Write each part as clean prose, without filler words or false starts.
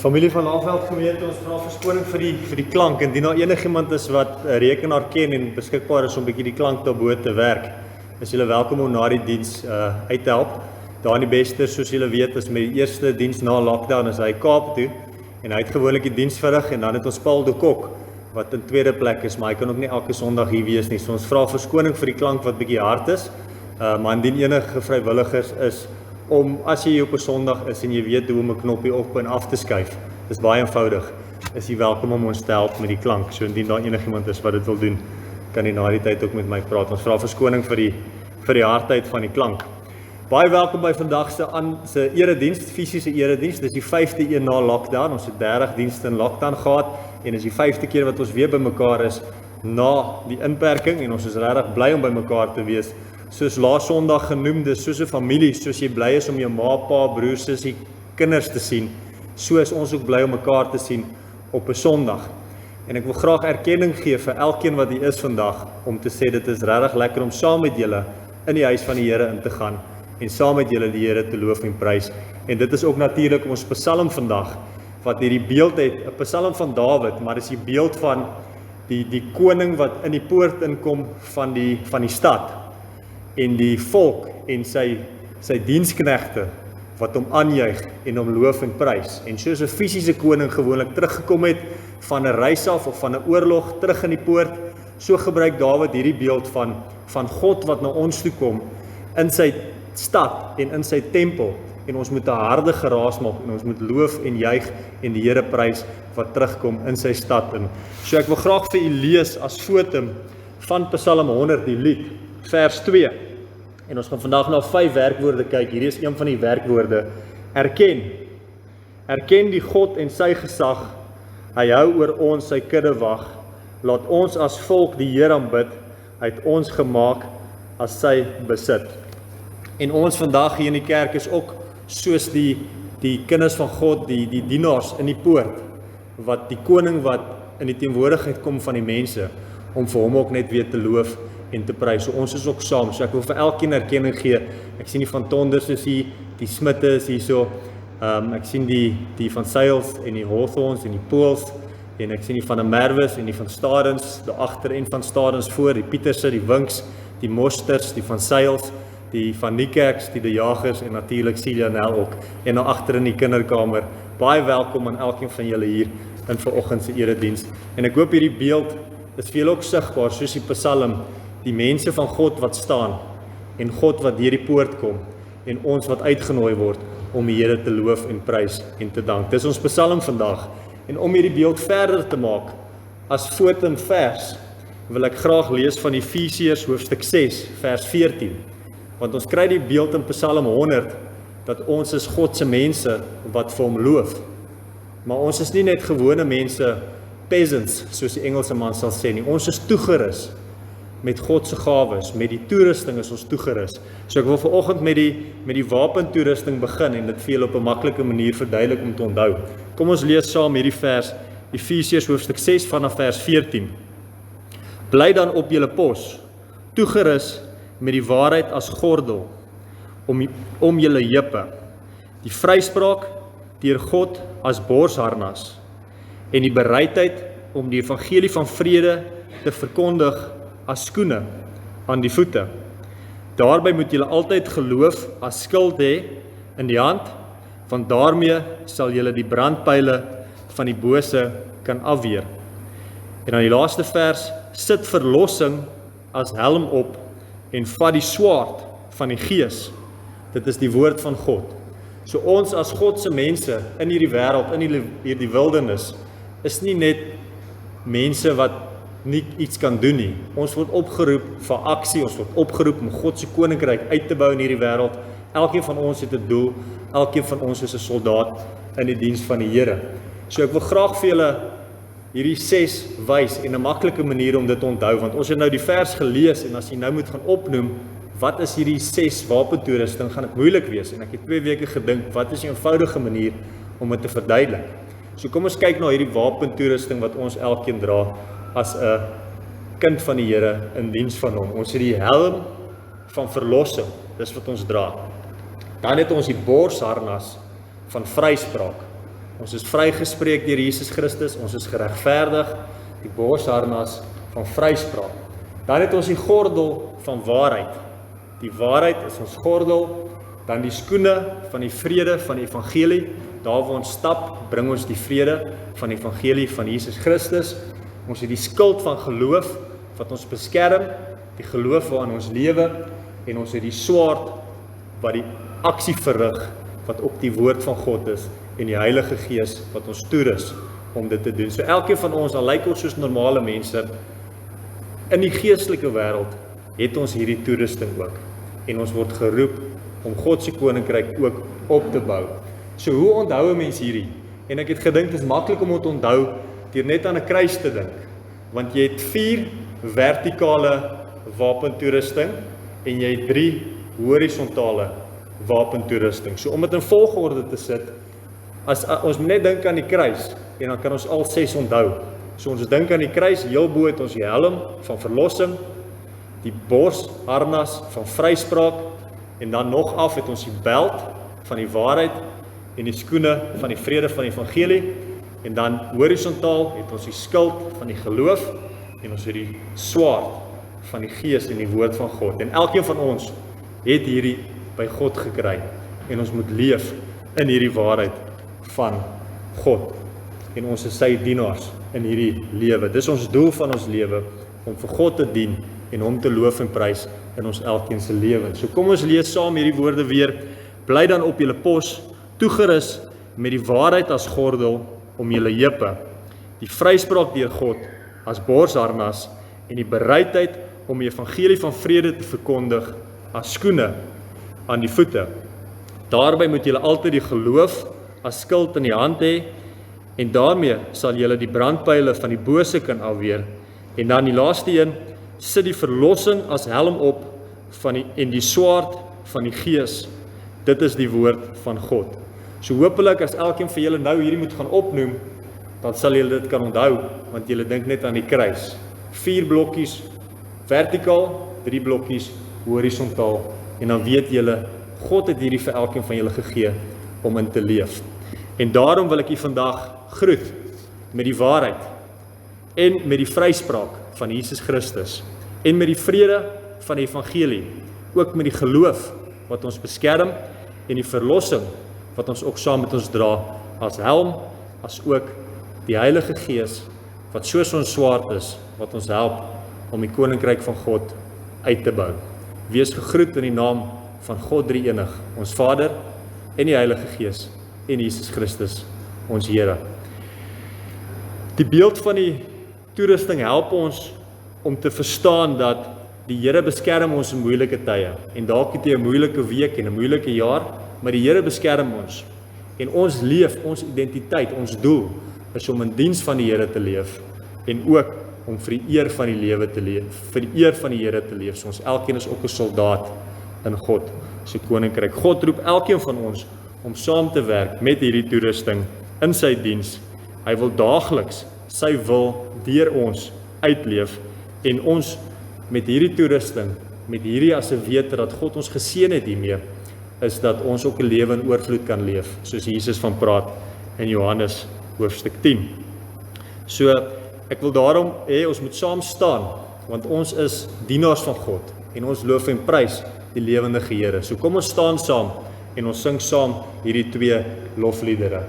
Familie van Afveld gemeente, ons vra verskoning vir die klank. Indien daar enigiemand is wat 'n rekenaar ken en beskikbaar is om bietjie die klank daarbo te werk, is julle welkom om na die diens uit te help. Daar in die beste, soos julle weet, is met die eerste diens na lockdown is hy Kaap toe en hy het gewoonlik die diens verrig en dan het ons Paul de Kok wat in tweede plek is, maar hy kan ook nie elke Sondag hier wees nie. So ons vra verskoning vir die klank wat bietjie hard is, maar indien enige vrywilligers is om, as jy op 'n Sondag is en jy weet hoe om 'n knoppie op en af te skuif, dis baie eenvoudig, is jy welkom om ons te help met die klank. So indien daar enigiemand is wat dit wil doen, kan jy na die tyd ook met my praat. Ons vra verskoning vir die hardheid van die klank. Baie welkom by vandag se erediens, fisiese erediens. Dis die 5de een na lockdown. Ons het 30 dienste in lockdown gehad en is die 5de keer wat ons weer bymekaar is na die inperking en ons is regtig bly om bymekaar te wees. Soos laas Sondag genoem, dis soos 'n familie, soos jy bly is om jou ma, pa, broer, sussie, kinders te sien, so is ons ook bly om mekaar te sien op 'n Sondag. En ek wil graag erkenning gee vir elkeen wat hier is vandag, om te sê dit is regtig lekker om saam met julle in die huis van die Here in te gaan, en saam met julle die Here te loof en prys. En dit is ook natuurlik ons Psalm vandag, wat hierdie beeld het, 'n Psalm van Dawid, maar dis die beeld van die koning wat in die poort inkom van die stad, en die volk en sy diensknegte wat hom aanjuig en hom loof en prys. En soos 'n fisiese koning gewoonlik teruggekom het van 'n reis af of van 'n oorlog terug in die poort, so gebruik Dawid hierdie beeld van God wat na ons toe kom in sy stad en in sy tempel, en ons moet 'n harde geraas maak en ons moet loof en juig en die Here prys wat terugkom in sy stad in. So ek wil graag vir u lees as fotum van Psalm 100, die lied, vers 2. En ons gaan vandag na 5 werkwoorde kyk. Hierdie is een van die werkwoorde. Erken. Erken die God en sy gesag. Hy hou oor ons sy kudde wag. Laat ons as volk die Here aanbid. Hy het ons gemaak as sy besit. En ons vandag hier in die kerk is ook soos die kinders van God, die dienaars in die poort, wat die koning wat in die teenwoordigheid kom van die mense, om vir hom ook net weer te loof en te prys. So ons is ook saam. So ek wil vir elkeen erkenning gee. Ek sien die van Tonders is hier, die Smitte is hier so. Ek sien die van Sails en die Hawthorns en die Pools, en ek sien die van die Merwes en die van Stadens, daar agter en van Stadens voor, die Pieterse, die Winks, die Mosters, die van Sails, die van Niekerks, die De Jagers en natuurlik Celia Nel ook. En daar agter in die kinderkamer. Baie welkom aan elkeen van julle hier in vanoggend se erediens. En ek hoop hierdie beeld is vir julle ook sigbaar, soos die Psalm, die mense van God wat staan, en God wat deur die poort kom, en ons wat uitgenooi word om die Here te loof en prys en te dank. Dis ons Psalm vandag. En om hierdie beeld verder te maak, as fotum vers, wil ek graag lees van Efesiërs hoofstuk 6, vers 14. Want ons kry die beeld in Psalm 100, dat ons is God se mense wat vir hom loof. Maar ons is nie net gewone mense, peasants, soos die Engelse man sal sê nie. Ons is toegerus met God se gawes, met die toerusting is ons toegerus. So ek wil vanoggend met die wapentoerusting begin en dit vir julle op 'n maklike manier verduidelik om te onthou. Kom ons lees saam hierdie vers, Efesiërs hoofstuk 6 vanaf vers 14. Bly dan op julle pos, toegerus met die waarheid as gordel, om julle heupe, die vryspraak deur God as borsharnas, en die bereidheid om die evangelie van vrede te verkondig as skoene aan die voete. Daarby moet julle altyd geloof as skild hê in die hand, want daarmee sal julle die brandpyle van die bose kan afweer. En dan die laaste vers, sit verlossing as helm op en vat die swaard van die Gees. Dit is die woord van God. So ons as God se mense in hierdie wêreld, in hierdie wildernis, is nie net mense wat nie iets kan doen nie. Ons word opgeroep vir aksie, ons word opgeroep om God se koninkryk uit te bou in hierdie wêreld. Elkeen van ons het 'n doel, elkeen van ons is 'n soldaat in die diens van die Here. So ek wil graag vir julle hierdie 6 wys en 'n maklike manier om dit te onthou, want ons het nou die vers gelees en as jy nou moet gaan opnoem, wat is hierdie 6 wapentoerusting, gaan dit moeilik wees. En ek het 2 weke gedink, wat is 'n eenvoudige manier om dit te verduidelik? So kom ons kyk na hierdie wapentoerusting wat ons elkeen dra as 'n kind van die Here in diens van hom. Ons het die helm van verlossing, dis wat ons dra. Dan het ons die borsharnas van vryspraak. Ons is vrygespreek deur Jesus Christus, ons is geregverdig, die borsharnas van vryspraak. Dan het ons die gordel van waarheid. Die waarheid is ons gordel, dan die skoene van die vrede van die evangelie. Daar waar ons stap, bring ons die vrede van die evangelie van Jesus Christus. Ons het die skild van geloof wat ons beskerm, die geloof waarin ons lewe, en ons het die swaard wat die aksie verrig wat op die woord van God is en die Heilige Gees wat ons toerus om dit te doen. So elkeen van ons, al lyk ons soos normale mense, in die geestelike wêreld het ons hierdie toerusting ook. En ons word geroep om God se koninkryk ook op te bou. So hoe onthou 'n mens hierdie? En ek het gedink dit is maklik om dit te onthou deur net aan 'n kruis te dink. Want jy het 4 vertikale wapentoerusting en jy het 3 horisontale wapentoerusting. So om dit in volgorde te sit, as ons net dink aan die kruis, en dan kan ons al 6 onthou. So ons dink aan die kruis, heel bo het ons die helm van verlossing, die borsharnas van vryspraak, en dan nog af het ons die beld van die waarheid en die skoene van die vrede van die evangelie, en dan horisontaal het ons die skild van die geloof, en ons het die swaard van die gees en die woord van God. En elkeen van ons het hierdie by God gekry, en ons moet leef in hierdie waarheid van God, en ons is sy dienaars in hierdie lewe. Dis ons doel van ons lewe, om vir God te dien, en hom te loof en prys in ons elkeen se lewe. So kom ons lees saam hierdie woorde weer. Bly dan op julle pos, toegerus met die waarheid as gordel om julle heupe, die vryspraak deur God as borsharnas en die bereidheid om die evangelie van vrede te verkondig as skoene aan die voete. Daarby moet julle altyd die geloof as skild in die hand hê, en daarmee sal julle die brandpyle van die bose kan afweer. En dan die laaste een, sit die verlossing as helm op en die swaard van die gees. Dit is die woord van God. So hopelik as elkeen van julle nou hierdie moet gaan opnoem, dan sal julle dit kan onthou, want julle dink net aan die kruis. 4 blokkies vertikaal, 3 blokkies horisontaal, en dan weet julle, God het hierdie vir elkeen van julle gegee om in te leef. En daarom wil ek u vandag groet met die waarheid en met die vryspraak van Jesus Christus en met die vrede van die evangelie, ook met die geloof wat ons beskerm en die verlossing wat ons ook saam met ons dra as helm, as ook die Heilige Gees wat soos ons swaard is, wat ons help om die koninkryk van God uit te bou. Wees gegroet in die naam van God drie-enig, ons Vader en die Heilige Gees en Jesus Christus, ons Here. Die beeld van die toerusting help ons om te verstaan dat die Here beskerm ons in moeilike tye. En dalk het jy 'n moeilike week en 'n moeilike jaar, maar die Here beskerm ons. En ons leef, ons identiteit, ons doel is om in diens van die Here te leef en ook om vir die eer van die lewe te leef, vir die eer van die Here te leef. So ons elkeen is ook 'n soldaat in God se koninkryk. God roep elkeen van ons om saam te werk met hierdie toerusting in sy diens. Hy wil daagliks sy wil deur ons uitleef en ons met hierdie toerusting, met hierdie as 'n wete dat God ons geseën het hiermee, is dat ons ook 'n lewe in oorvloed kan leef, soos Jesus van praat in Johannes hoofstuk 10. So, ek wil daarom hê ons moet saam staan, want ons is dienaars van God en ons loof en prys die lewendige Here. So kom ons staan saam en ons sing saam hierdie 2 lofliedere.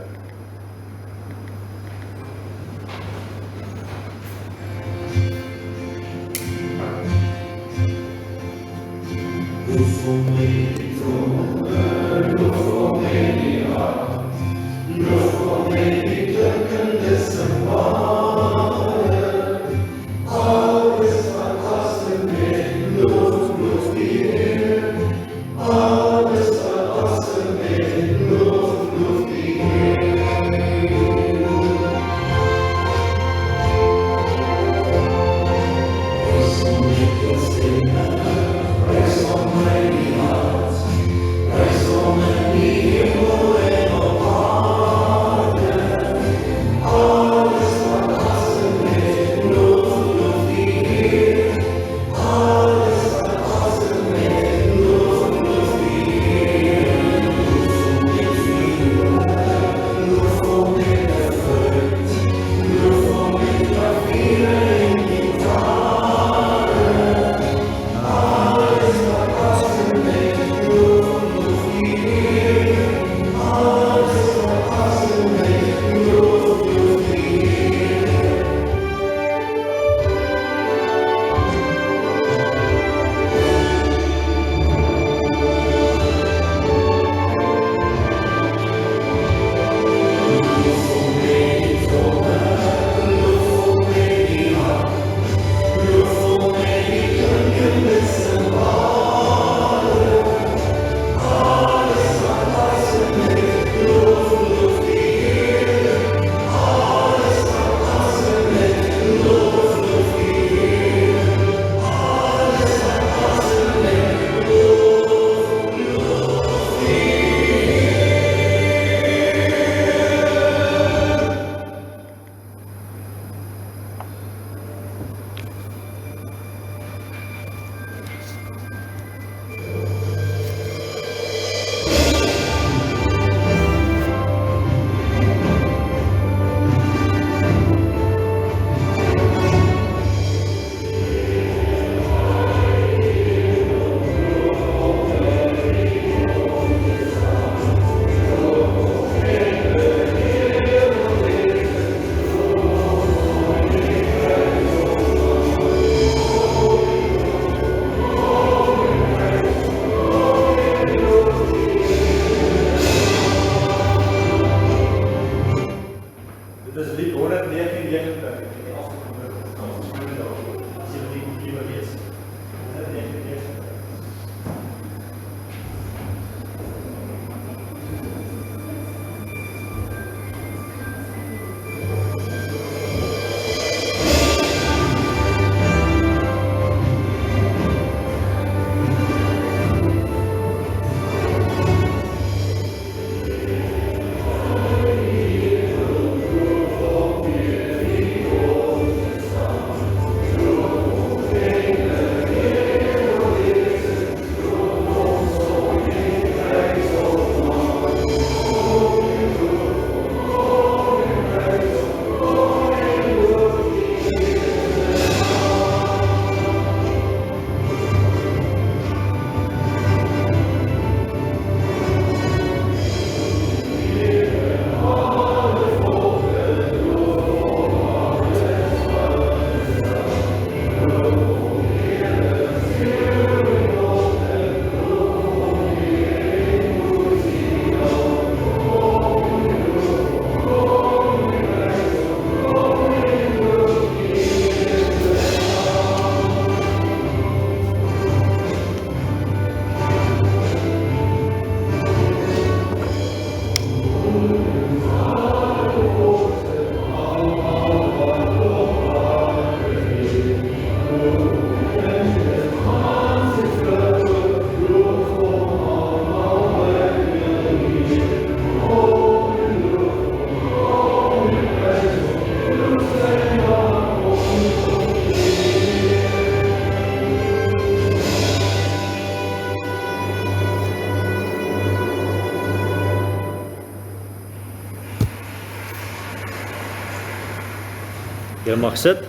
Jy mag sit.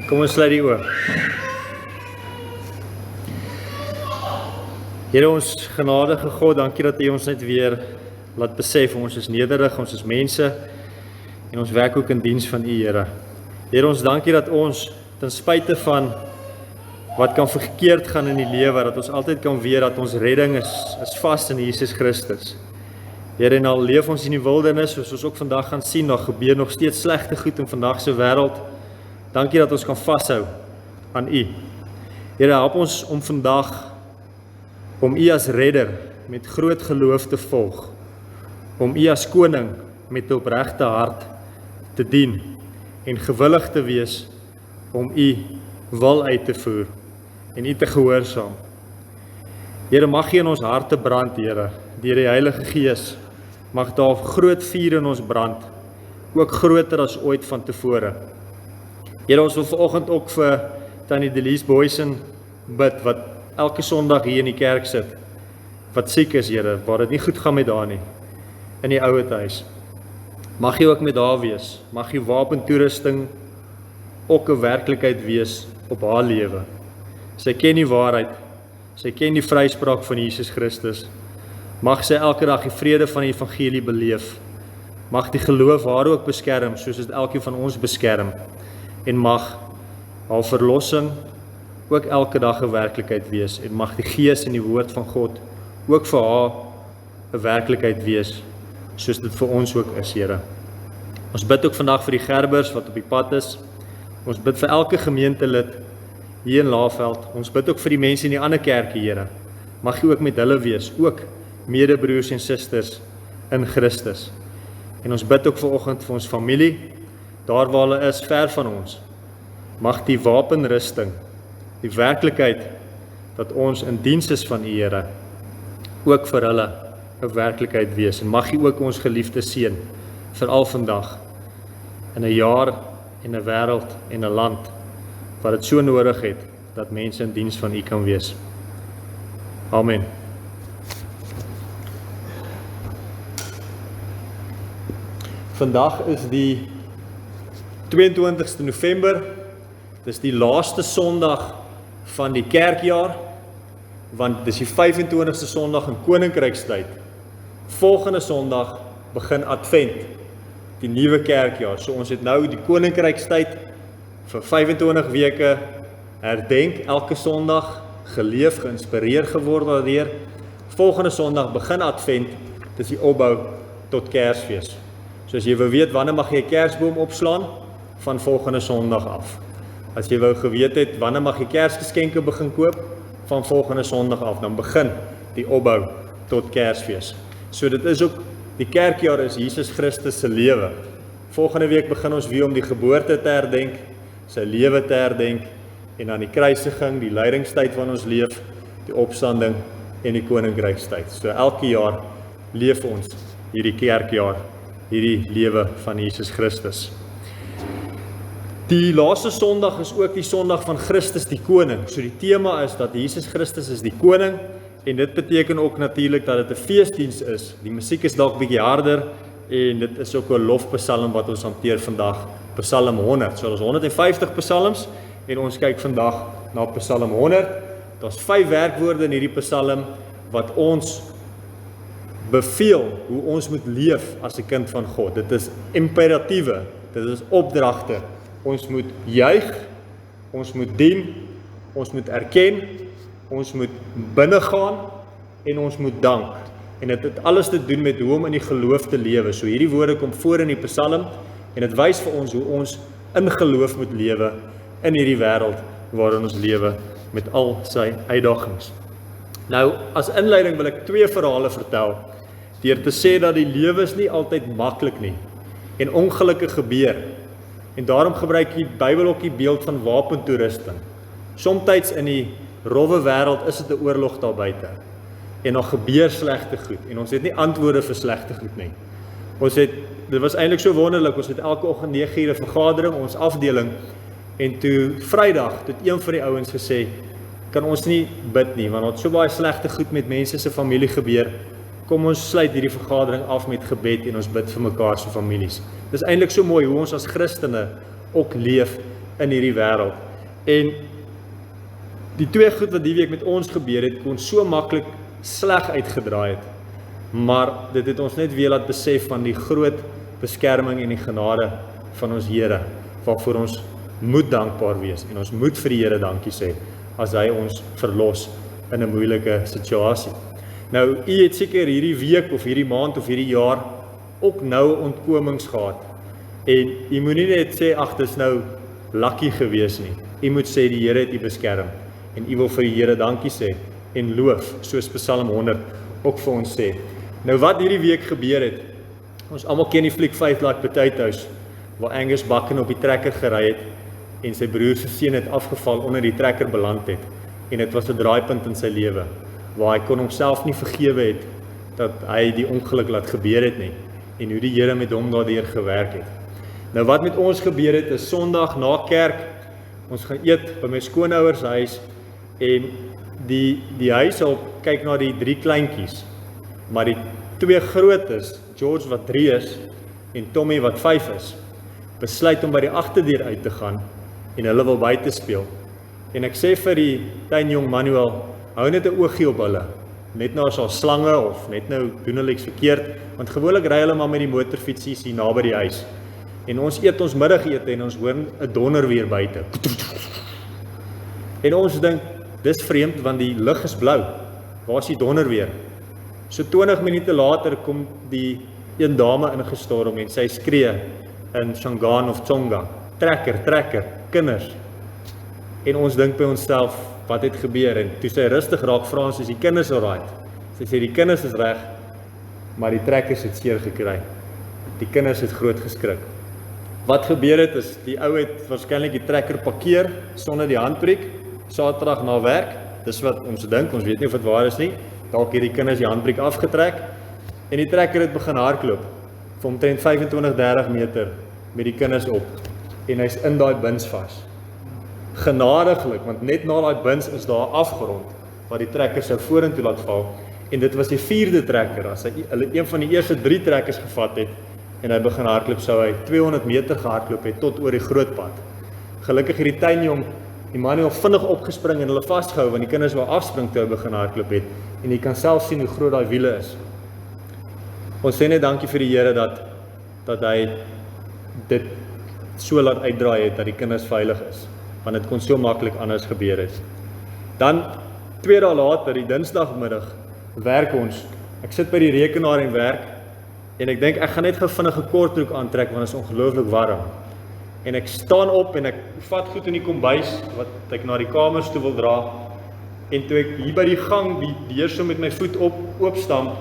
Kom ons sluit die oë. Here ons genadige God, dankie dat U ons net weer laat besef, ons is nederig, ons is mense en ons werk ook in diens van U, Here. Here ons dankie dat ons ten spyte van wat kan verkeerd gaan in die lewe, dat ons altyd kan weet dat ons redding is vas in Jesus Christus. Here, en al leef ons in die wildernis, soos ons ook vandag gaan sien, daar gebeur nog steeds slegte goed in vandag se wêreld. Dankie dat ons kan vashou aan U. Here, help ons om vandag om U as redder met groot geloof te volg, om U as koning met 'n opregte hart te dien en gewillig te wees om U wil uit te voer en U te gehoorsaam. Here, mag U in ons harte brand, Here, deur die Heilige Gees, mag daar groot vuur in ons brand, ook groter as ooit van tevore. Here, ons wil vanoggend ook vir Tannie Delise Boysen bid, wat elke Sondag hier in die kerk sit, wat siek is, Here, waar dit nie goed gaan met haar nie, in die ouete huis. Mag U ook met haar wees, mag U wapentoerusting ook 'n werklikheid wees op haar lewe. Sy ken die waarheid, sy ken die vryspraak van Jesus Christus. Mag sy elke dag die vrede van die evangelie beleef. Mag die geloof haar ook beskerm, soos dit elkeen van ons beskerm. En mag haar verlossing ook elke dag 'n werklikheid wees. En mag die Gees en die woord van God ook vir haar 'n werklikheid wees, soos dit vir ons ook is, Here. Ons bid ook vandag vir die Gerbers wat op die pad is. Ons bid vir elke gemeentelid hier in Laagveld. Ons bid ook vir die mense in die ander kerke, Here. Mag U ook met hulle wees, ook medebroers en susters in Christus. En ons bid ook vanoggend vir ons familie, daar waar hulle is, ver van ons. Mag die wapenrusting, die werklikheid dat ons in diens is van U, Here, ook vir hulle 'n werklikheid wees. En mag U ook ons geliefde seën, veral vandag, in 'n jaar en 'n wêreld en 'n land wat dit so nodig het, dat mense in diens van U kan wees. Amen. Vandag is die 22ste November, dis die laaste Sondag van die kerkjaar, want dis die 25ste Sondag in Koninkrykstyd. Volgende Sondag begin Advent, die nuwe kerkjaar. So ons het nou die Koninkrykstyd vir 25 weke herdenk, elke Sondag geleef, geïnspireer geword daardeur. Volgende Sondag begin Advent, dis die opbou tot Kersfees. So as jy wil weet wanneer mag jy 'n kersboom opslaan, van volgende Sondag af. As jy wou geweet het wanneer mag jy Kersgeskenke begin koop, van volgende Sondag af, dan begin die opbou tot Kersfees. So dit is ook, die kerkjaar is Jesus Christus se lewe. Volgende week begin ons weer om die geboorte te herdenk, sy lewe te herdenk, en dan die kruisiging, die lydingstyd van ons leef, die opstanding en die koninkrykstyd. So elke jaar leef ons hierdie kerkjaar, hierdie lewe van Jesus Christus. Die laaste Sondag is ook die Sondag van Christus die Koning. So die tema is dat Jesus Christus is die Koning, en dit beteken ook natuurlik dat dit 'n feesdiens is. Die musiek is dalk bietjie harder, en dit is ook 'n lofpsalm wat ons hanteer vandag, Psalm 100. So ons 150 psalms, en ons kyk vandag na Psalm 100. Daar's 5 werkwoorde in hierdie psalm wat ons beveel hoe ons moet leef as 'n kind van God. Dit is imperatiewe, dit is opdragte. Ons moet juig, ons moet dien, ons moet erken, ons moet binnegaan en ons moet dank. En dit het alles te doen met hoe om in die geloof te lewe. So hierdie woorde kom voor in die psalm en dit wys vir ons hoe ons in geloof moet lewe in hierdie wêreld waarin ons lewe met al sy uitdagings. Nou, as inleiding wil ek 2 verhale vertel, deur te sê dat die lewe is nie altyd maklik nie en ongelukke gebeur. En daarom gebruik die Bybel ook die beeld van wapentoerusting. Somtyds in die rowwe wêreld is dit 'n oorlog daar buite. En daar gebeur slegte goed en ons het nie antwoorde vir slegte goed nie. Dit was eintlik so wonderlik, ons het elke oggend 9 ure vergadering, ons afdeling, en toe Vrydag het een van die ouens gesê, kan ons nie bid nie, want ons so baie slegte goed met mense se familie gebeur. Kom ons sluit hierdie vergadering af met gebed en ons bid vir mekaar se families. Dis eintlik so mooi hoe ons as Christene ook leef in hierdie wêreld. En die twee goed wat die week met ons gebeur het, kon so maklik sleg uitgedraai het. Maar dit het ons net weer laat besef van die groot beskerming en die genade van ons Here, waarvoor ons moet dankbaar wees en ons moet vir die Here dankie sê as hy ons verlos in 'n moeilike situasie. Nou, u het seker hierdie week of hierdie maand of hierdie jaar ook nou ontkomings gehad. En u moenie net sê ag, dis nou lucky gewees nie. U moet sê die Here het u beskerm en u wil vir die Here dankie sê en loof, soos Psalm 100 ook vir ons sê. Nou wat hierdie week gebeur het, ons almal ken die fliek 5 Like Potatoes, waar Angus Buchan op die trekker gery het en sy broer se seun het afgeval onder die trekker beland het. En dit was 'n draaipunt in sy lewe, waar hy kon homself nie vergewe het dat hy die ongeluk laat gebeur het nie, en hoe die Here met hom daardeur gewerk het. Nou wat met ons gebeur het, is Sondag na kerk, ons gaan eet by my skoonouers huis, en die huishulp kyk na die 3 kleintjies, maar die 2 grootes, George wat 3 is, en Tommy wat 5 is, besluit om by die agterdeur uit te gaan, en hulle wil buite speel. En ek sê vir die tuinjong Manuel, hou net 'n oogie op hulle, net nou as daar slange, of net nou doen hulle iets verkeerd, want gewoonlik ry hulle maar met die motorfietsies hier naby die huis. En ons eet ons middagete en ons hoor 'n donder weer buite. En ons dink, dis vreemd want die lug is blou. Waar is die donder weer? So 20 minute later kom die een dame ingestorm en sy skree in Shangaan of Tsonga, trekker, kinders. En ons dink by onsself, wat het gebeur? En toe sy rustig raak, vra ons, is die kinders alright? Sy sê, die kinders is reg, maar die trekkers het seer gekry. Die kinders het groot geskrik. Wat gebeur het is, die ou het waarskynlik die trekker parkeer, sonder die handbriek, Saterdag na werk, dis wat ons dink, ons weet nie of dit waar is nie, dalk het die kinders die handbriek afgetrek, en die trekker het begin hardloop, vir omtrent 25-30 meter, met die kinders op, en hy's in daai bins vas. Genadiglik, want net na daai bins is daar 'n afgrond, waar die trekker sou vorentoe laat val, en dit was die 4de trekker, as hy een van die eerste 3 trekkers gevat het, en hy begin hardloop, sou hy 200 meter gehardloop het, tot oor die groot pad. Gelukkig het die tuinjong, die Manuel vinnig opgespring en hulle vasgehou, want die kinders wou afspring toe hy begin hardloop het, en jy kan self sien hoe groot daai wiele is. Ons sê net dankie vir die Here dat hy dit so laat uitdraai het, dat die kinders veilig is, want dit kon so maklik anders gebeur het. Dan, 2 dae later, die Dinsdagmiddag, werk ons. Ek sit by die rekenaar en werk, en ek dink, ek gaan net gou vinnig 'n kortbroek aantrek, want dit is ongelooflik warm. En ek staan op, en ek vat goed in die kombuis, wat ek na die kamers toe wil dra, en toe ek hier by die gang, die deur so met my voet oopstamp,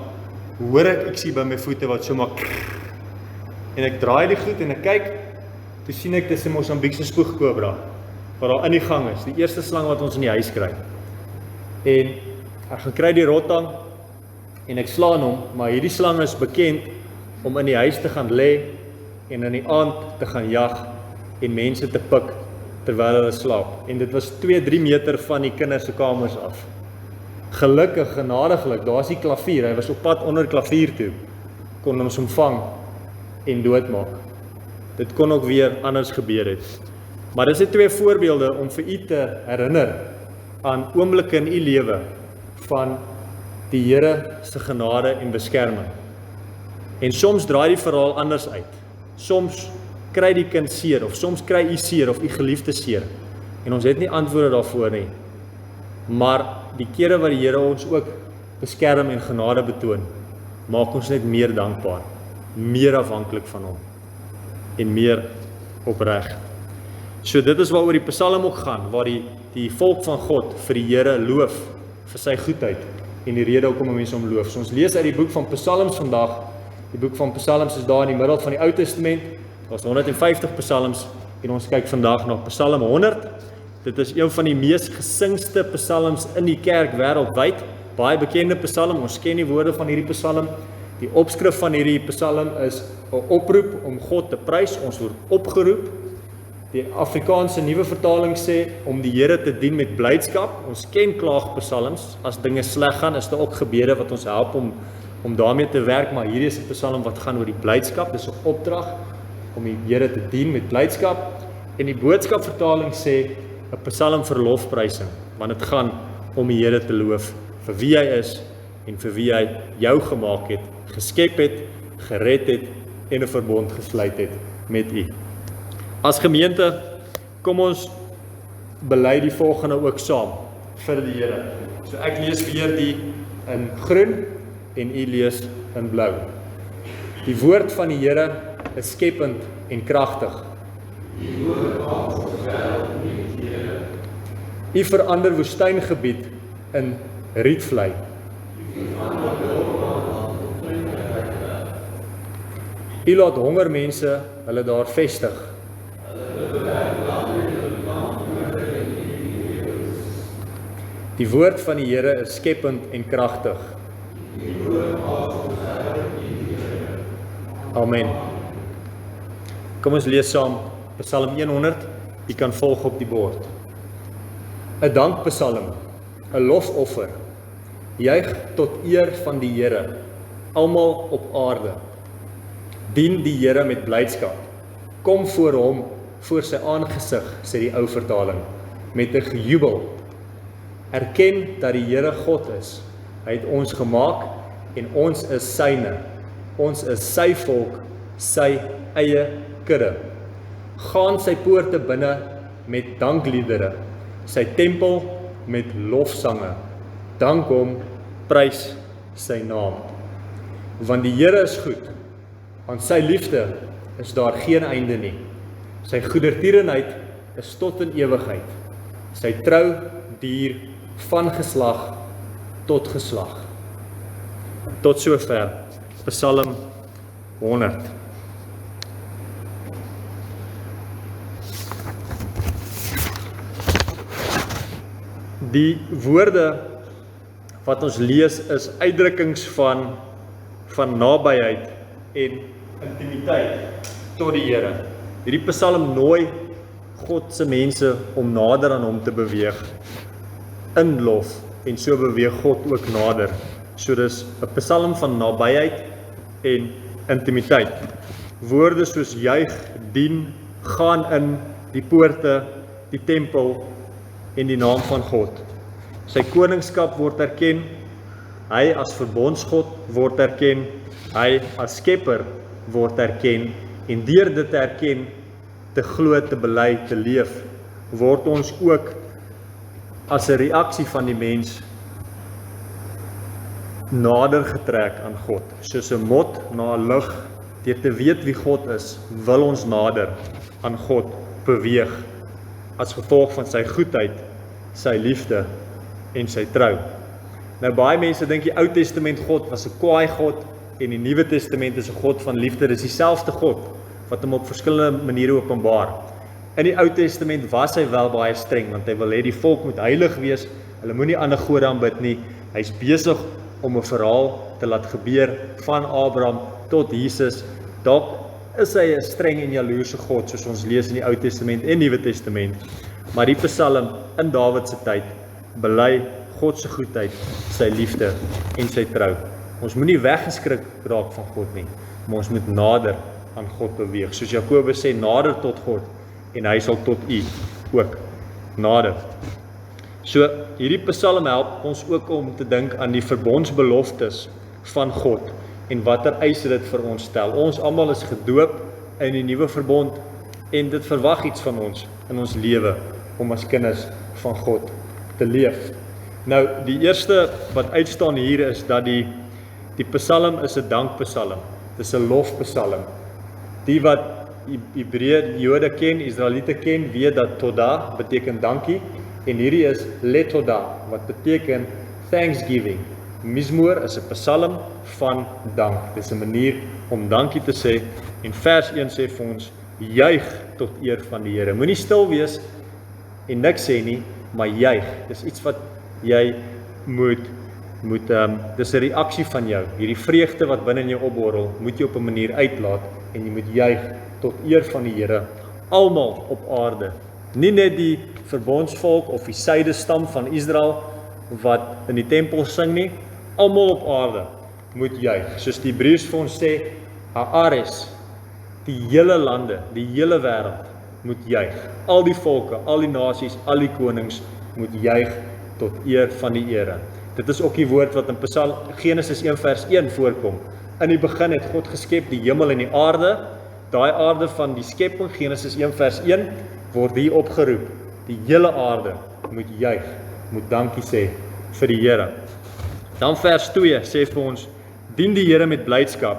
hoor ek sien by my voete wat so maak, en ek draai die goed, en ek kyk, toe sien ek, dis 'n Mosambiekse spoegkobra, wat daar in die gang is, die eerste slang wat ons in die huis kry. En ek gaan kry die rottang, en ek slaan hom, maar hierdie slang is bekend, om in die huis te gaan lê, en in die aand te gaan jag, en mense te pik, terwyl hulle slaap. En dit was 2-3 meter van die kinders se kamers af. Gelukkig, genadiglik, daar is die klavier, hy was op pad onder klavier toe, kon ons omvang, en doodmaak. Dit kon ook weer anders gebeur het. Maar dis net 2 voorbeelde om vir u te herinner aan oomblikke in u lewe van die Here se genade en beskerming. En soms draai die verhaal anders uit. Soms kry die kind seer, of soms kry u seer, of u geliefde seer. En ons het nie antwoorde daarvoor nie. Maar die kere wat die Here ons ook beskerm en genade betoon, maak ons net meer dankbaar, meer afhanklik van hom, en meer opreg. So dit is waaroor die Psalm ook gaan, waar die volk van God vir die Here loof, vir sy goedheid, en die rede hoekom mense hom loof. So ons lees uit die boek van Psalms vandag. Die boek van Psalms is daar in die middel van die Ou Testament. Daar's 150 Psalms, en ons kyk vandag na Psalm 100. Dit is een van die mees gesingste psalms in die kerk wêreldwyd. Baie bekende psalm, ons ken die woorde van hierdie psalm. Die opskrif van hierdie psalm is 'n oproep om God te prys. Ons word opgeroep. Die Afrikaanse nuwe vertaling sê om die Here te dien met blydskap. Ons ken klaagpsalms. As dinge sleg gaan, is daar ook gebede wat ons help om daarmee te werk, maar hierdie is 'n psalm wat gaan oor die blydskap. Dis 'n opdrag om die Here te dien met blydskap. En die boodskapvertaling sê 'n psalm vir lofprysing, want dit gaan om die Here te loof vir wie hy is en vir wie hy jou gemaak het, geskep het, gered het en 'n verbond gesluit het met u. As gemeente, kom ons bely die volgende ook saam vir die Here. So ek lees weer die in groen en u lees in blou. Die woord van die Here is skepend en kragtig. U verander woestyngebied in rietvlei. U laat honger mense hulle daar vestig. Die woord van die Here is skepend en kragtig. Amen. Kom ons lees saam Psalm 100. U kan volg op die bord. 'n dankpsalm, 'n lofoffer. Juig tot eer van die Here, almal op aarde. Dien die Here met blydskap. Kom voor hom, voor sy aangesig, sê die ou vertaling, met 'n gejubel. Erken dat die Here God is. Hy het ons gemaak en ons is syne. Ons is sy volk, sy eie kudde. Gaan sy poorte binne met dankliedere, sy tempel met lofsange. Dank hom, prys sy naam. Want die Here is goed, aan sy liefde is daar geen einde nie. Sy goedertierenheid is tot in ewigheid. Sy trou duur van geslag tot geslag. Tot sover Psalm 100. Die woorde wat ons lees is uitdrukkings van nabyheid en intimiteit tot die Here. Hierdie Psalm nooi God se mense om nader aan hom te beweeg in lof en so beweeg God ook nader. So dis 'n Psalm van nabyheid en intimiteit. Woorde soos juig, dien, gaan in die poorte, die tempel en die naam van God. Sy koningskap word erken, hy as verbondsgod word erken, hy as skepper word erken en deur dit te erken, te glo, te bely, te leef, word ons ook as 'n reaksie van die mens nader getrek aan God. Soos 'n mot na 'n lug, deur te weet wie God is, wil ons nader aan God beweeg as gevolg van sy goedheid, sy liefde en sy trou. Nou baie mense dink die Ou Testament God was 'n kwaai God en die Nuwe Testament is 'n God van liefde. Dis dieselfde God wat hom op verskillende maniere openbaar. In die Ou Testament was hy wel baie streng, want hy wil hê die volk moet heilig wees, hulle moenie ander gode aanbid nie. Hy's besig om 'n verhaal te laat gebeur van Abraham tot Jesus. Dalk is hy 'n streng en jaloerse God, soos ons lees in die Ou Testament en Nuwe Testament. Maar die Psalm in Dawid se tyd bely God se goedheid, sy liefde en sy trou. Ons moenie weggeskrik raak van God nie, maar ons moet nader aan God beweeg. Soos Jakobus sê, nader tot God en hy sal tot u ook nader. So hierdie Psalm help ons ook om te dink aan die verbondsbeloftes van God en watter eise dit vir ons stel. Ons almal is gedoop in die nuwe verbond en dit verwag iets van ons in ons lewe om as kinders van God te leef. Nou die eerste wat uitstaan hier is dat die Psalm is 'n dankpsalm. Dit is 'n lofpsalm. Die wat Hebreë Jode ken, Israeliete ken, weet dat Toda beteken dankie en hierdie is Letoda wat beteken thanksgiving. Mizmoor is 'n psalm van dank. Dit is 'n manier om dankie te sê en vers 1 sê vir ons juig tot eer van die Here. Moenie stil wees en niks sê nie, maar juig. Dis iets wat jy moet dis 'n reaksie van jou. Hierdie vreugde wat binne in jou opborrel, moet jy op 'n manier uitlaat en jy moet juig tot eer van die Here, almal op aarde. Nie net die verbondsvolk of die suidestam van Israel wat in die tempel sing nie, almal op aarde moet juig. Soos die Hebreërs vir ons sê, Haares, die hele lande, die hele wêreld moet juig. Al die volke, al die nasies, al die konings moet juig tot eer van die Here. Dit is ook die woord wat in Genesis 1 vers 1 voorkom. In die begin het God geskep die hemel en die aarde. Daai aarde van die skepping, Genesis 1 vers 1, word hier opgeroep. Die hele aarde moet juig, moet dankie sê vir die Here. Dan vers 2 sê vir ons, dien die Here met blydskap,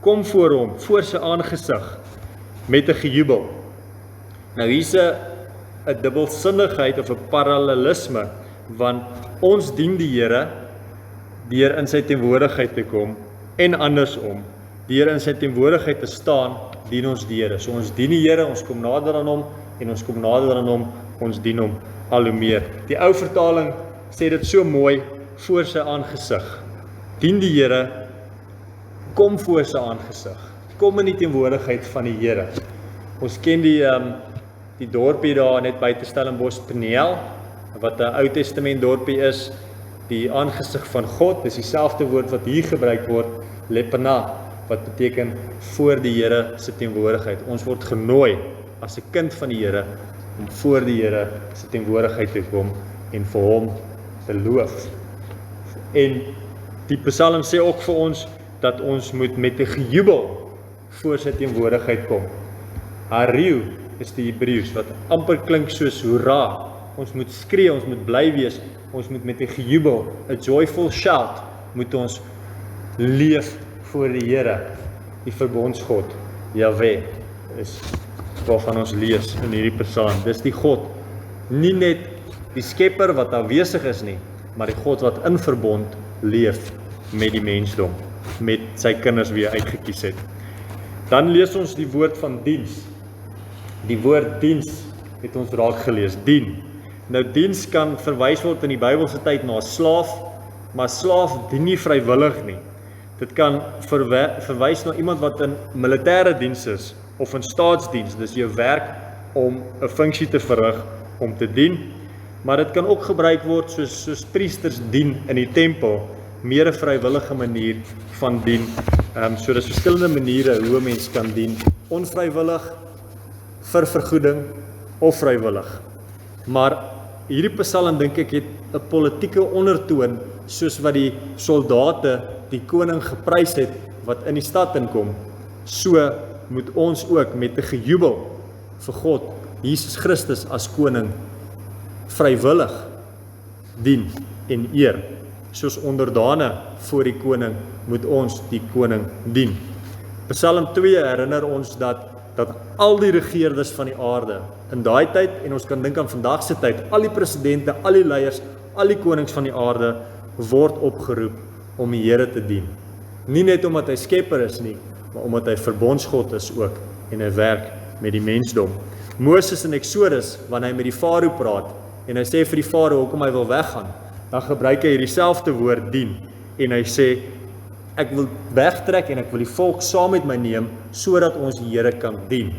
kom voor hom, voor sy aangesig, met 'n gejubel. Nou hier's 'n dubbelsinnigheid of 'n parallelisme, want ons dien die Here deur in sy teenwoordigheid te kom, en andersom, deur in sy teenwoordigheid te staan, dien ons die Here. So ons dien die Here, ons kom nader aan hom, en ons kom nader aan hom, ons dien hom al hoe meer. Die ou vertaling sê dit so mooi, voor sy aangesig. Dien die Here, kom voor sy aangesig. Kom in die teenwoordigheid van die Here. Ons ken die dorpie daar net buite Stellenbosch, Peniel, wat 'n Ou Testament dorpie is, die aangesig van God, dis dieselfde woord wat hier gebruik word, lepana, wat beteken voor die Here se teenwoordigheid. Ons word genooi as 'n kind van die Here om voor die Here se teenwoordigheid te kom en vir hom te loof. En die Psalm sê ook vir ons dat ons moet met 'n gejubel voor sy teenwoordigheid kom. Hariu is die Hebreëus wat amper klink soos hoera. Ons moet skree, ons moet bly wees, ons moet met 'n gejubel, 'n joyful shout, moet ons leef voor die Here, die verbondsgod, Jahwe, is waarvan ons lees in hierdie Psalm. Dis die God, nie net die skepper wat aanwesig is nie, maar die God wat in verbond leef met die mensdom, met sy kinders wie hy uitgekies het. Dan lees ons die woord van diens. Die woord diens het ons raak gelees, dien. Nou diens kan verwys word in die Bybelse tyd na slaaf, maar slaaf dien nie vrywillig nie. Dit kan verwys na iemand wat in militêre diens is, of in staatsdiens, dis jou werk om 'n funksie te verrig, om te dien, maar dit kan ook gebruik word soos priesters dien in die tempel, meer 'n vrywillige manier van dien. So dis verskillende maniere hoe 'n mens kan dien, onvrywillig, vir vergoeding of vrywillig. Maar hierdie Psalm dink ek het 'n politieke ondertoon, soos wat die soldate die koning geprys het wat in die stad inkom. So moet ons ook met 'n gejubel vir God, Jesus Christus as koning, vrywillig dien en eer. Soos onderdane voor die koning moet ons die koning dien. Psalm 2 herinner ons dat al die regeerders van die aarde in daai tyd, en ons kan dink aan vandag se tyd, al die presidente, al die leiers, al die konings van die aarde word opgeroep om die Here te dien. Nie net omdat hy skepper is nie, maar omdat hy verbondsgod is ook en hy werk met die mensdom. Moses in Exodus, wanneer hy met die farao praat en hy sê vir die farao hoekom hy wil weggaan, dan gebruik hy hierdie selfde woord dien en hy sê ek wil wegtrek en ek wil die volk saam met my neem sodat ons die Here kan dien.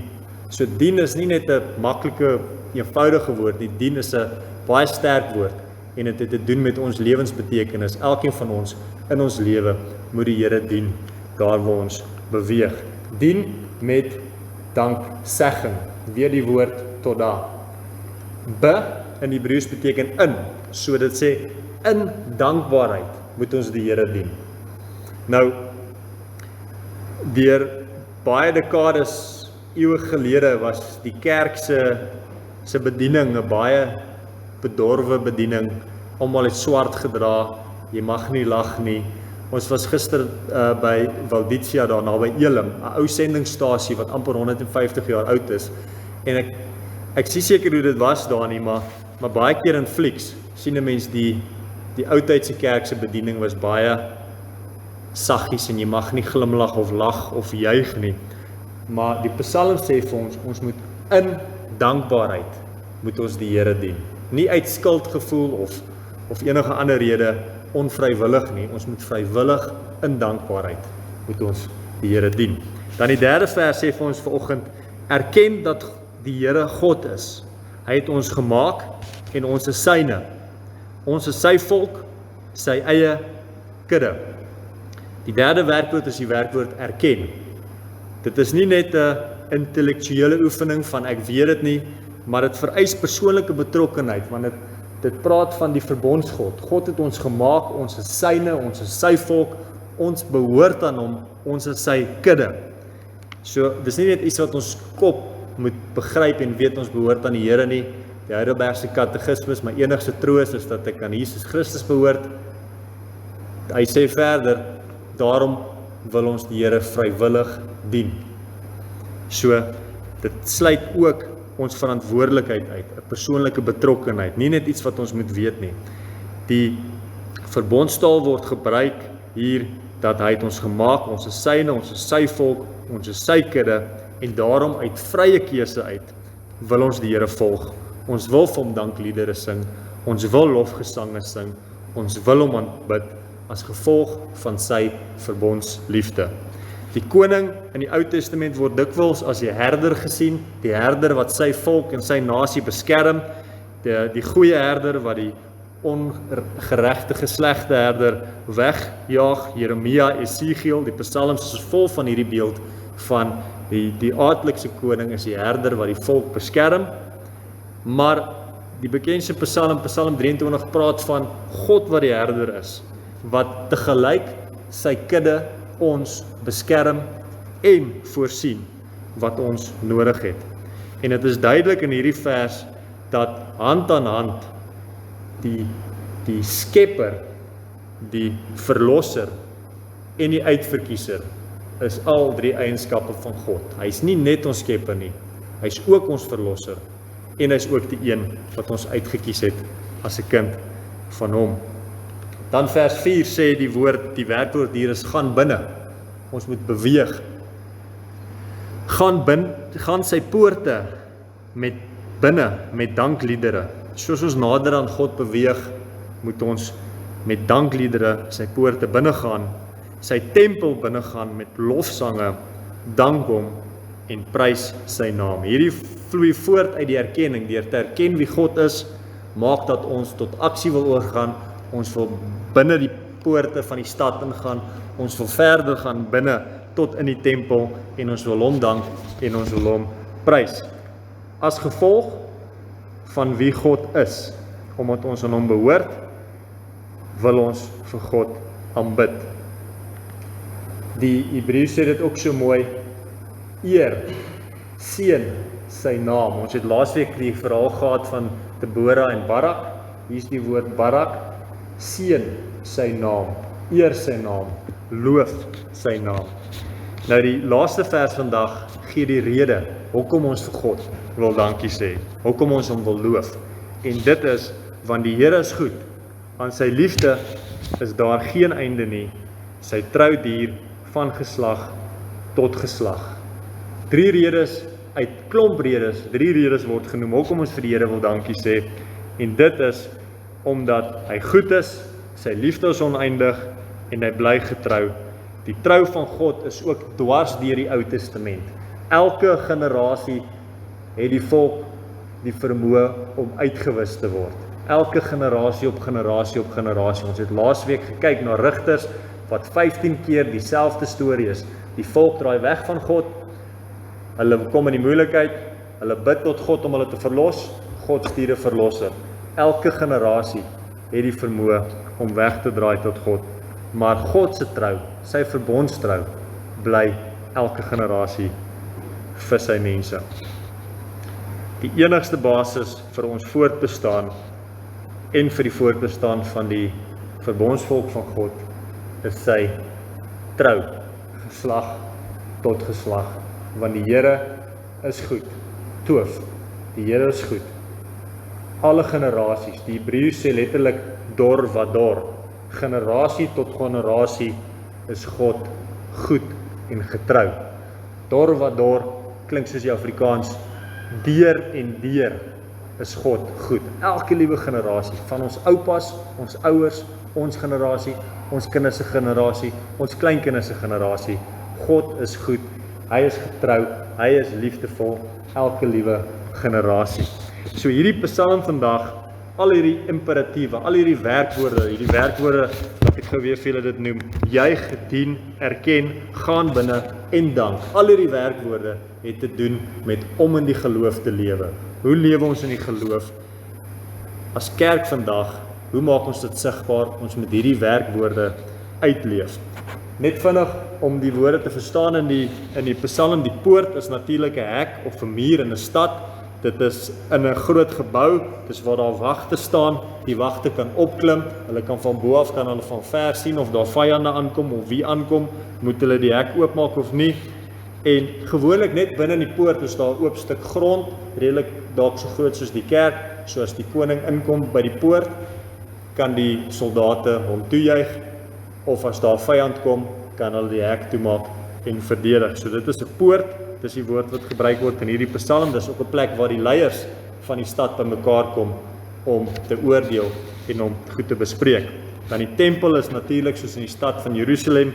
So dien is nie net 'n maklike, eenvoudige woord, die dien is 'n baie sterk woord en dit het te doen met ons lewensbetekenis. Elkeen van ons in ons lewe moet die Here dien daar waar ons beweeg. Dien met danksegging. Weer die woord toda. Be in Hebreëus beteken in. So dit sê in dankbaarheid moet ons die Here dien. Nou, deur baie dekades eeue gelede was die kerk se bediening 'n baie bedorwe bediening. Almal het swart gedra, jy mag nie lag nie. Ons was gister by Valdizia daar naby Elim, 'n ou sendingstasie wat amper 150 jaar oud is. En ek sien seker hoe dit was daar nie, maar baie keer in flieks sien 'n mens die oudtydse kerk se bediening was baie saggies en jy mag nie glimlag of lag of juig nie. Maar die Psalm sê vir ons moet in dankbaarheid moet ons die Here dien. Nie uit skuldgevoel of enige ander rede onvrywillig nie. Ons moet vrywillig in dankbaarheid moet ons die Here dien. Dan die derde vers sê vir ons vanoggend, erken dat die Here God is. Hy het ons gemaak en ons is syne. Ons is sy volk, sy eie kudde. Die derde werkwoord is die werkwoord erken. Dit is nie net 'n intellektuele oefening van ek weet dit nie, maar dit vereis persoonlike betrokkenheid, want dit praat van die verbondsgod. God het ons gemaak, ons is syne, ons is sy volk, ons behoort aan hom, ons is sy kudde. So, dis nie net iets wat ons kop moet begryp en weet ons behoort aan die Here nie. Die Heidelbergse katekismus, my enigste troos is dat ek aan Jesus Christus behoort. Hy sê verder, daarom wil ons die Here vrywillig dien. So, dit sluit ook ons verantwoordelikheid uit, 'n persoonlike betrokkenheid, nie net iets wat ons moet weet nie. Die verbondstaal word gebruik hier, dat hy het ons gemaak, ons is syne, ons is sy volk, ons is sy kudde, en daarom uit vrye keuse uit, wil ons die Here volg. Ons wil vir hom dankliedere sing, ons wil lofgesange sing, ons wil hom aanbid, as gevolg van sy verbondsliefde. Die koning in die Ou Testament word dikwels as die herder gesien, die herder wat sy volk en sy nasie beskerm, die goeie herder wat die ongeregtige slegte herder wegjaag. Jeremia, Esegiel, die psalms is vol van hierdie beeld van die aardlikse koning is die herder wat die volk beskerm, maar die bekendste psalm 23 praat van God wat die herder is, wat tegelyk sy kudde ons beskerm en voorsien wat ons nodig het. En dit is duidelik in hierdie vers dat hand aan hand die skepper, die verlosser en die uitverkiezer is al drie eienskappe van God. Hy is nie net ons skepper nie, hy is ook ons verlosser en hy is ook die een wat ons uitgekies het as 'n kind van hom. Dan vers 4 sê die werkwoord hier is gaan binne. Ons moet beweeg. Gaan sy poorte binne met dankliedere. Soos ons nader aan God beweeg, moet ons met dankliedere sy poorte binne gaan, sy tempel binne gaan met lofsange, dank hom en prys sy naam. Hierdie vloei voort uit die erkenning, deur te erken wie God is, maak dat ons tot aksie wil oorgaan. Ons wil binne die poorte van die stad ingaan, ons wil verder gaan binne tot in die tempel en ons wil hom dank en ons wil hom prys. As gevolg van wie God is, omdat ons aan hom behoort, wil ons vir God aanbid. Die Hebreërs sê dit ook so mooi, eer, seën sy naam. Ons het laasweek die verhaal gehad van Deborah en Barak. Hier is die woord Barak, seën sy naam, eer sy naam, loof sy naam. Nou die laaste vers vandag gee die rede, hoekom ons vir God wil dankie sê, hoekom ons hom wil loof. En dit is, want die Here is goed, aan sy liefde is daar geen einde nie, sy trou duur van geslag tot geslag. 3 redes, uit klomp redes, 3 redes word genoem, hoekom ons vir die Here wil dankie sê, en dit is, omdat hy goed is, sy liefde is oneindig, en hy bly getrou. Die trou van God is ook dwars deur die Ou Testament. Elke generasie het die volk die vermoë om uitgewis te word. Elke generasie op generasie op generasie. Ons het laasweek gekyk na Rigters, wat 15 keer dieselfde storie is. Die volk draai weg van God, hulle kom in die moeilikheid, hulle bid tot God om hulle te verlos, God stuur 'n verlosser. Elke generasie het die vermoë om weg te draai tot God, maar God se trou, sy verbondstrou, bly elke generasie vir sy mense. Die enigste basis vir ons voortbestaan en vir die voortbestaan van die verbondsvolk van God is sy trou, geslag tot geslag, want die Here is goed, toof, die Here is goed. Alle generasies, die Hebreërs sê letterlik dor wat dor, generasie tot generasie is God goed en getrou. Dor wat dor klink soos die Afrikaans, deur en deur is God goed. Elke liewe generasie, van ons oupas, ons ouers, ons generasie, ons kinders se generasie, ons kleinkinders se generasie, God is goed, hy is getrou, hy is liefdevol, elke liewe generasie. So hierdie psalm vandag, al hierdie imperatiewe, al hierdie werkwoorde, wat ek gou weer vir julle dit noem, juig, dien, erken, gaan binne en dank. Al hierdie werkwoorde het te doen met om in die geloof te lewe. Hoe lewe ons in die geloof? As kerk vandag, hoe maak ons dit sigbaar? Ons moet hierdie werkwoorde uitleef. Net vinnig om die woorde te verstaan in die Psalm, die poort is natuurlik 'n hek of 'n muur in 'n stad. Dit is in 'n groot gebou, dis waar daar wagte staan, die wagte kan opklim, hulle kan van bo af kan hulle van ver sien of daar vyande aankom of wie aankom, moet hulle die hek oopmaak of nie. En gewoonlik net binne in die poort is daar 'n oop stuk grond, redelik dalk so groot soos die kerk, so as die koning inkom by die poort, kan die soldate hom toejuig, of as daar vyand kom, kan hulle die hek toemaak en verdedig. So dit is 'n poort, dis die woord wat gebruik word in hierdie Psalm, dis ook 'n plek waar die leiers van die stad bymekaar kom om te oordeel en om goed te bespreek. Dan die tempel is natuurlik soos in die stad van Jerusalem,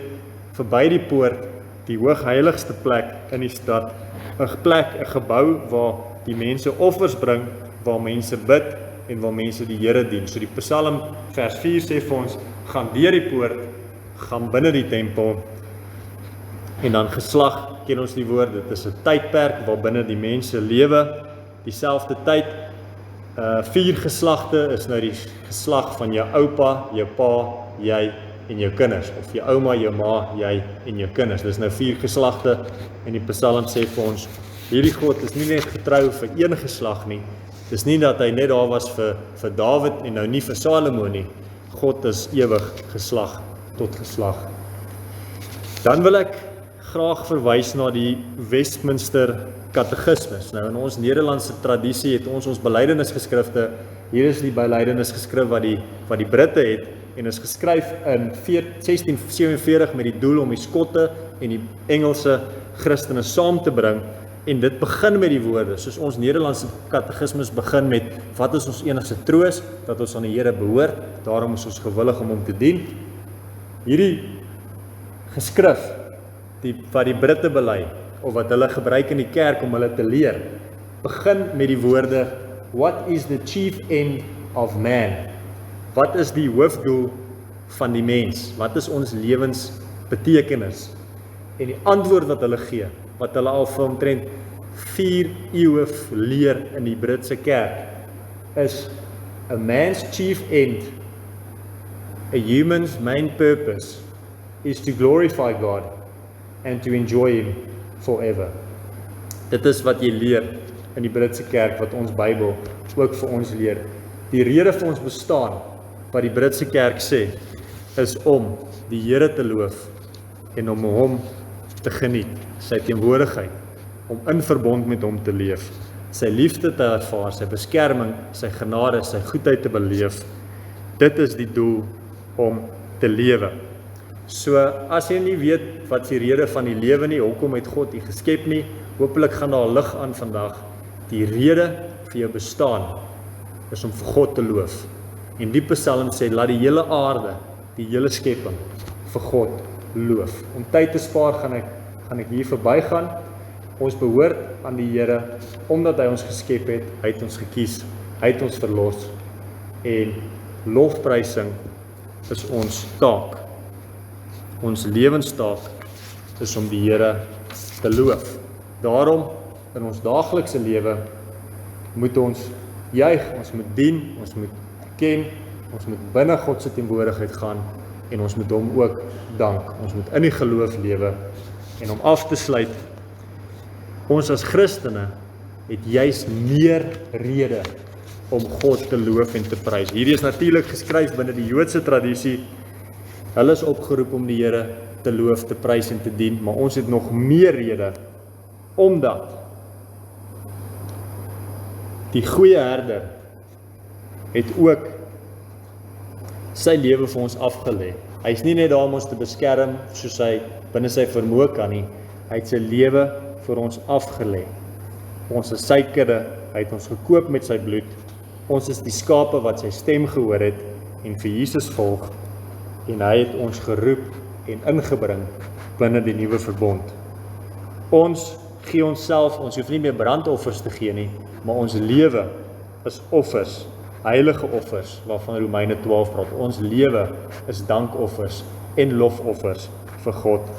verby die poort, die hoogheiligste plek in die stad, 'n plek, 'n gebou waar die mense offers bring, waar mense bid en waar mense die Here dien. So die Psalm vers 4 sê vir ons, gaan deur die poort, gaan binne die tempel, en dan geslag, ken ons die woord, dit is 'n tydperk waar binne die mense lewe, dieselfde tyd, 4 geslagte is nou die geslag van jou oupa, jou pa, jy en jou kinders, of jou ouma, jou ma, jy en jou kinders. Dis nou 4 geslagte, en die Psalm sê vir ons, hierdie God is nie net getrou vir een geslag nie, dis nie dat hy net daar was vir Dawid en nou nie vir Salomo nie, God is ewig geslag tot geslag. Dan wil ek graag verwys na die Westminster Katekismes. Nou in ons Nederlandse tradisie het ons belydenisgeskrifte, hier is die belydenisgeskrif wat die Britte het, en is geskryf in 1647 met die doel om die Skotte en die Engelse Christene saam te bring, en dit begin met die woorde, soos ons Nederlandse katekismes begin met, wat is ons enigste troos, dat ons aan die Here behoort, daarom is ons gewillig om hom te dien. Hierdie geskrif, wat die Britte bely, of wat hulle gebruik in die kerk om hulle te leer, begin met die woorde, what is the chief end of man? Wat is die hoofdoel van die mens? Wat is ons lewensbetekenis? En die antwoord wat hulle gee, wat hulle al vir omtrent 4 eeue leer in die Britse kerk, is a man's chief end, a human's main purpose, is to glorify God and to enjoy him forever. Dit is wat jy leer in die Britse kerk, wat ons Bybel ook vir ons leer. Die rede vir ons bestaan, wat die Britse kerk sê, is om die Here te loof en om hom te geniet, sy teenwoordigheid, om in verbond met hom te leef, sy liefde te ervaar, sy beskerming, sy genade, sy goedheid te beleef. Dit is die doel om te lewe. So, as jy nie weet wat die rede van die lewe nie, hoekom het God jy geskep nie, hopelik gaan daar lig aan vandag. Die rede vir jou bestaan is om vir God te loof. En die Psalm sê, laat die hele aarde, die hele skepping, vir God loof. Om tyd te spaar gaan ek hier verbygaan. Ons behoort aan die Here, omdat hy ons geskep het, hy het ons gekies, hy het ons verlos, en lofprysing is ons taak. Ons lewenstaak is om die Here te loof. Daarom, in ons daaglikse lewe, moet ons juig, ons moet dien, ons moet ken, ons moet binne God se teenwoordigheid gaan, en ons moet hom ook dank. Ons moet in die geloof lewe, en om af te sluit, ons as Christene het juis meer rede om God te loof en te prys. Hierdie is natuurlik geskryf binne die Joodse tradisie. Hulle is opgeroep om die Here te loof, te prys en te dien, maar ons het nog meer rede, omdat die goeie herder het ook sy lewe vir ons afgelê. Hy is nie net daar om ons te beskerm, soos hy binne sy vermoë kan nie, hy het sy lewe vir ons afgelê. Ons is sy kudde, hy het ons gekoop met sy bloed, ons is die skape wat sy stem gehoor het, en vir Jesus volg, en hy het ons geroep en ingebring binne die nuwe verbond. Ons gee onsself, ons hoef nie meer brandoffers te gee nie, maar ons lewe is offers, heilige offers, waarvan Romeine 12 praat. Ons lewe is dankoffers en lofoffers vir God.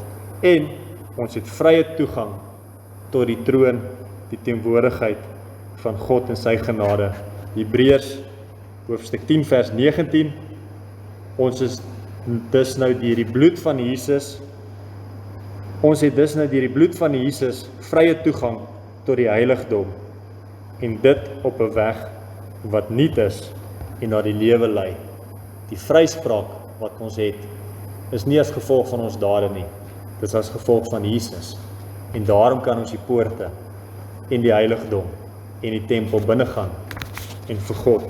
En ons het vrye toegang tot die troon, die teenwoordigheid van God en sy genade. Hebreërs hoofstuk 10 vers 19. Ons is dus nou deur die bloed van Jesus. Ons het dus nou deur die bloed van Jesus vrye toegang tot die heiligdom en dit op 'n weg wat nuut is en na die lewe lei. Die vryspraak wat ons het is nie as gevolg van ons dade nie. Dit is as gevolg van Jesus. En daarom kan ons die poorte en die heiligdom en die tempel binnegaan en vir God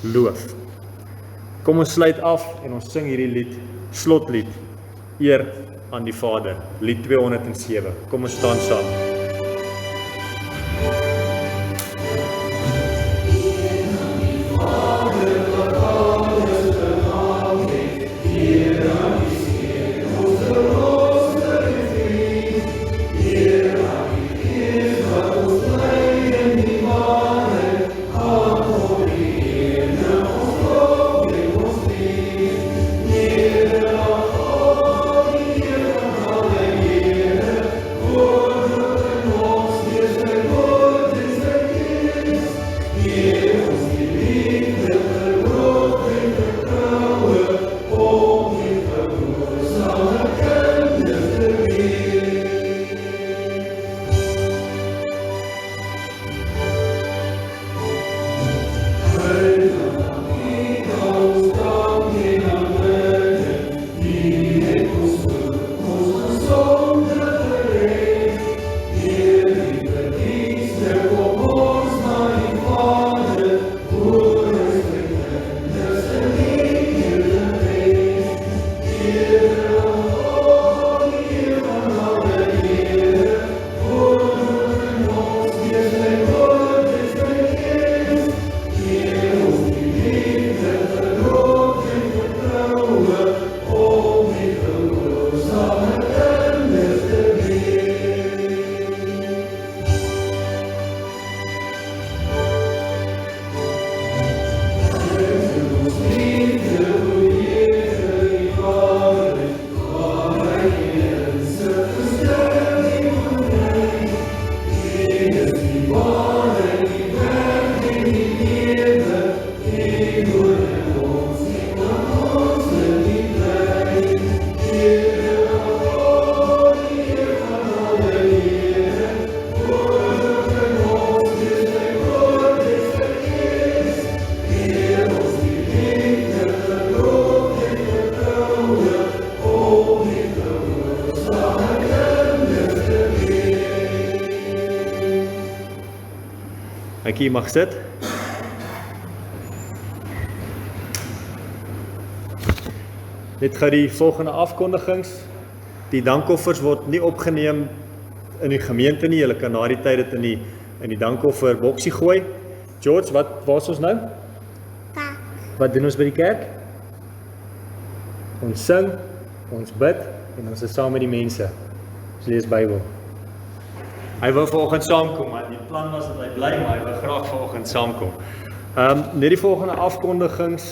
loof. Kom ons sluit af en ons sing hierdie lied, slotlied, eer aan die Vader, lied 207. Kom ons staan saam. Dankie, mag sit. Net gou die volgende afkondigings. Die dankoffers word nie opgeneem in die gemeente nie. Julle kan na die tyd dit in die dankoffer boksie gooi. George, waar is ons nou? Kerk. Wat doen ons by die kerk? Ons sing, ons bid en ons is saam met die mense. Ons lees Bybel. Hy wou vanoggend saamkom, maar die plan was dat hy bly, maar hy wou graag vanoggend saamkom. Net die volgende afkondigings,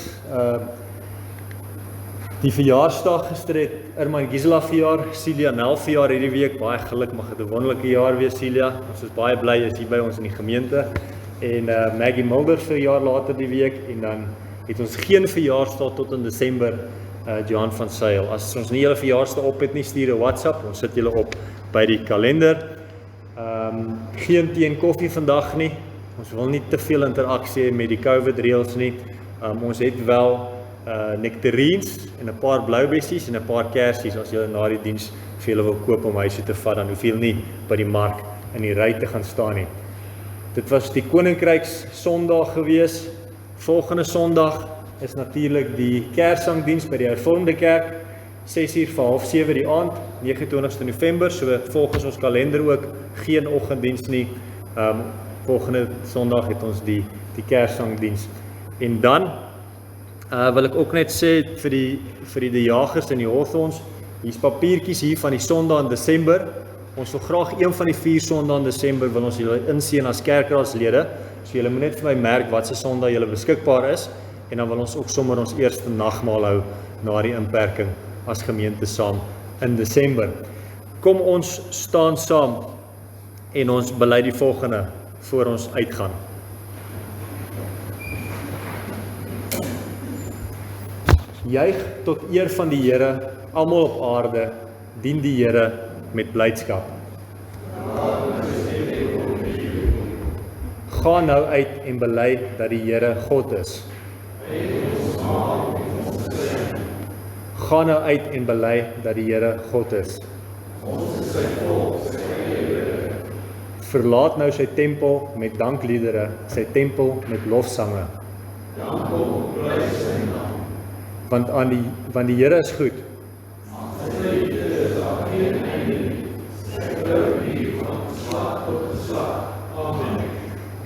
die verjaarsdag gister het Irma en Gisela verjaar, Celia Nel verjaar hierdie week, baie geluk, mag dit 'n wonderlike jaar wees Celia, ons is baie bly, is hier by ons in die gemeente, en Maggie Mulder verjaar later die week, en dan het ons geen verjaarsdag tot in Desember, Johan van Sail. As ons nie julle verjaarsdag op het nie, stuur 'n WhatsApp, ons sit julle op by die kalender. Geen tee en koffie vandag nie, ons wil nie te veel interaksie hê met die COVID reëls nie, ons het wel nectarines en 'n paar bloubessies en 'n paar kersies as julle na die diens vir julle wil koop om huis toe te vat, dan hoef julle nie by die mark in die ry te gaan staan nie. Dit was die Koninkryks Sondag gewees. Volgende Sondag is natuurlik die Kersangdiens by die Hervormde Kerk, 6:00 vir 6:30 die aand, 29 November, so volgens ons kalender ook geen oggenddiens nie. Volgende Sondag het ons die Kersangdiens. En dan wil ek ook net sê vir die jagers en die Hawthorns, hier's papiertjies hier van die Sondag in Desember. Ons wil graag een van die 4 Sondae in Desember wil ons julle inseën as kerkraadslede. So julle moet net vir my merk wat se Sondag julle beskikbaar is en dan wil ons ook sommer ons eerste nagmaal hou na die inperking as gemeente saam in Desember. Kom ons staan saam En ons bely die volgende voor ons uitgaan. Juig tot eer van die Here, almal op aarde, dien die Here met blydskap. Ga nou uit en bely dat die Here God is. Ga nou uit en bely dat die Here God is. Verlaat nou sy tempel met dankliedere, sy tempel met lofsange. Want die Here is goed.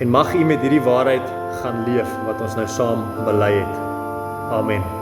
En mag u met hierdie waarheid gaan leef wat ons nou saam bely het. Amen.